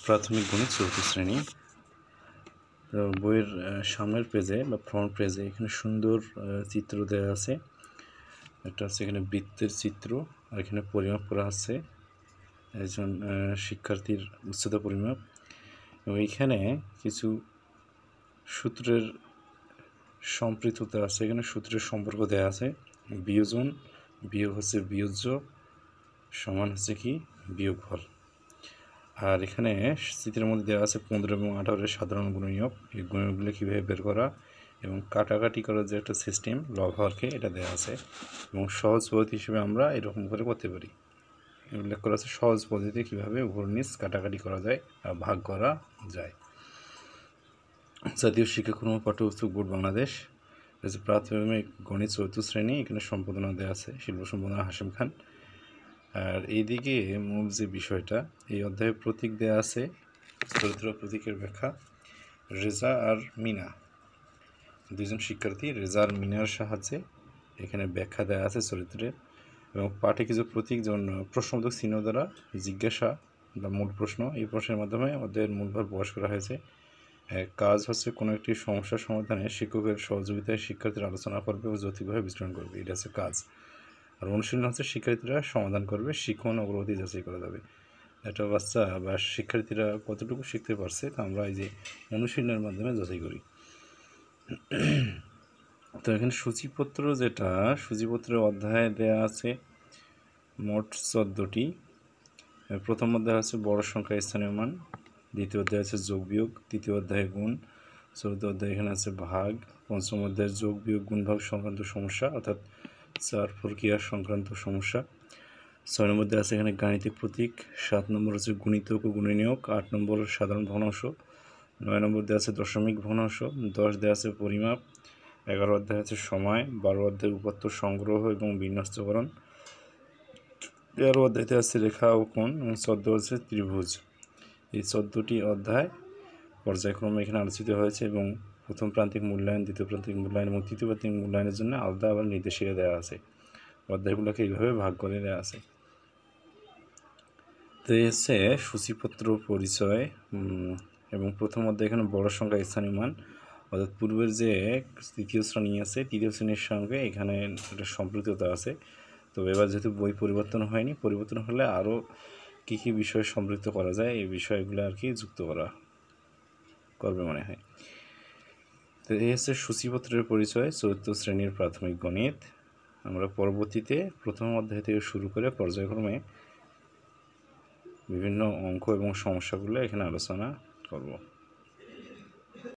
প্রাথমিক গণিত চতুর্থ শ্রেণী। তো বইয়ের সামনের পেজে বা ফ্রন্ট পেজে এখানে সুন্দর চিত্র দেওয়া আছে। একটা আছে এখানে বৃত্তের চিত্র, আর এখানে পরিমাপ করা আছে একজন শিক্ষার্থীর উচ্চতা পরিমাপ, এবং এখানে কিছু সূত্রের সম্পৃক্ততা আছে। এখানে সূত্রের সম্পর্ক দেওয়া আছে। বিয়োজন বিয়োগ হচ্ছে বিয়োজ্য সমান হচ্ছে কি বিয়োগফল। আর এখানে চিত্রের মধ্যে দেওয়া আছে 15 এবং 18 সাধারণ গুণনীয়ক। এই গুণনীয়কগুলো কীভাবে বের করা এবং কাটাকাটি করার যে একটা সিস্টেম লব-হরকে, এটা দেওয়া আছে। এবং সহজ পদ্ধতি হিসেবে আমরা এরকম করে করতে পারি। উল্লেখ করা আছে সহজ পদ্ধতিতে কীভাবে উপর নিচ কাটাকাটি করা যায় বা ভাগ করা যায়। জাতীয় শিক্ষাক্রম পাঠ্যপুস্তক বোর্ড বাংলাদেশ, প্রাথমিক গণিত চতুর্থ শ্রেণী। এখানে সম্পাদনা দেওয়া আছে শিল্প সম্পাদনা হাশেম খান। আর এইদিকে মূল যে বিষয়টা, এই অধ্যায়ে প্রতীক দেওয়া আছে, চরিত্র প্রতীকের ব্যাখ্যা। রেজা আর মিনা দুইজন শিক্ষার্থী, রেজা আর মিনার সাহায্যে এখানে ব্যাখ্যা দেওয়া আছে চরিত্রের। এবং পাঠে কিছু প্রতীক, যেমন প্রশ্নবোধক চিহ্ন দ্বারা জিজ্ঞাসা বা মূল প্রশ্ন, এই প্রশ্নের মাধ্যমে অধ্যায়ের মূলভাব প্রকাশ করা হয়েছে। কাজ হচ্ছে কোনো একটি সমস্যার সমাধানে শিক্ষকের সহযোগিতায় শিক্ষার্থীরা আলোচনা করবে ও যৌক্তিকভাবে বিশ্লেষণ করবে, এটা হচ্ছে কাজ। আর অনুশীলন হচ্ছে শিক্ষার্থীরা সমাধান করবে, শিখন অগ্রগতি যাচাই করা যাবে। একটা বাচ্চা বা শিক্ষার্থীরা কতটুকু শিখতে পারছে তা আমরা এই যে অনুশীলনের মাধ্যমে যাচাই করি। তো এখানে সূচিপত্র, যেটা সূচিপত্রের অধ্যায়ে দেওয়া আছে মোট 14টি। প্রথম অধ্যায় আছে বড় সংখ্যা স্থানীয় মান, দ্বিতীয় অধ্যায় আছে যোগ বিয়োগ, তৃতীয় অধ্যায়ে গুণ, চতুর্থ অধ্যায় এখানে আছে ভাগ, পঞ্চম অধ্যায় যোগ বিয়োগ গুণ ভাগ সংক্রান্ত সমস্যা, অর্থাৎ 4 প্রক্রিয়া সংক্রান্ত সমস্যা। 6 নম্বর দেওয়া আছে এখানে গাণিতিক প্রতীক, 7 নম্বর হচ্ছে গুণিতক ও গুণনীয়ক, 8 নম্বর সাধারণ ভগ্নাংশ, 9 নম্বর দেওয়া আছে দশমিক ভগ্নাংশ, 10 দেওয়া আছে পরিমাপ, 11 অধ্যায় আছে সময়, 12 অধ্যায় উপাত্ত সংগ্রহ এবং বিন্যস্তকরণ, 13 অধ্যায়তে আছে রেখা ও কোণ, এবং 14 হচ্ছে ত্রিভুজ। এই 14টি অধ্যায় পর্যায়ক্রমে এখানে আলোচিত হয়েছে, এবং প্রথম প্রান্তিক মূল্যায়ন, দ্বিতীয় প্রান্তিক মূল্যায়ন এবং তৃতীয় প্রান্তিক মূল্যায়নের জন্য আলাদা আবার নির্দেশিকা দেওয়া আছে। অধ্যায়গুলোকে এইভাবে ভাগ করে দেওয়া আছে। তো এই হচ্ছে সূচিপত্র পরিচয়। এবং প্রথম অধ্যায় এখানে বড় সংখ্যা স্থানীয় মান, অর্থাৎ পূর্বের যে তৃতীয় শ্রেণী আছে, তৃতীয় শ্রেণীর সঙ্গে এখানে একটা সম্পৃক্ততা আছে। তো এবার যেহেতু বই পরিবর্তন হয়নি, পরিবর্তন হলে আরও কী কী বিষয় সম্পৃক্ত করা যায়, এই বিষয়গুলো আর কি যুক্ত করবে মনে হয়। তো এই হচ্ছে সূচিপত্রের পরিচয় চতুর্থ শ্রেণীর প্রাথমিক গণিত। আমরা পরবর্তীতে প্রথম অধ্যায় থেকে শুরু করে পর্যায়ক্রমে বিভিন্ন অঙ্ক এবং সমস্যাগুলো এখানে আলোচনা করব।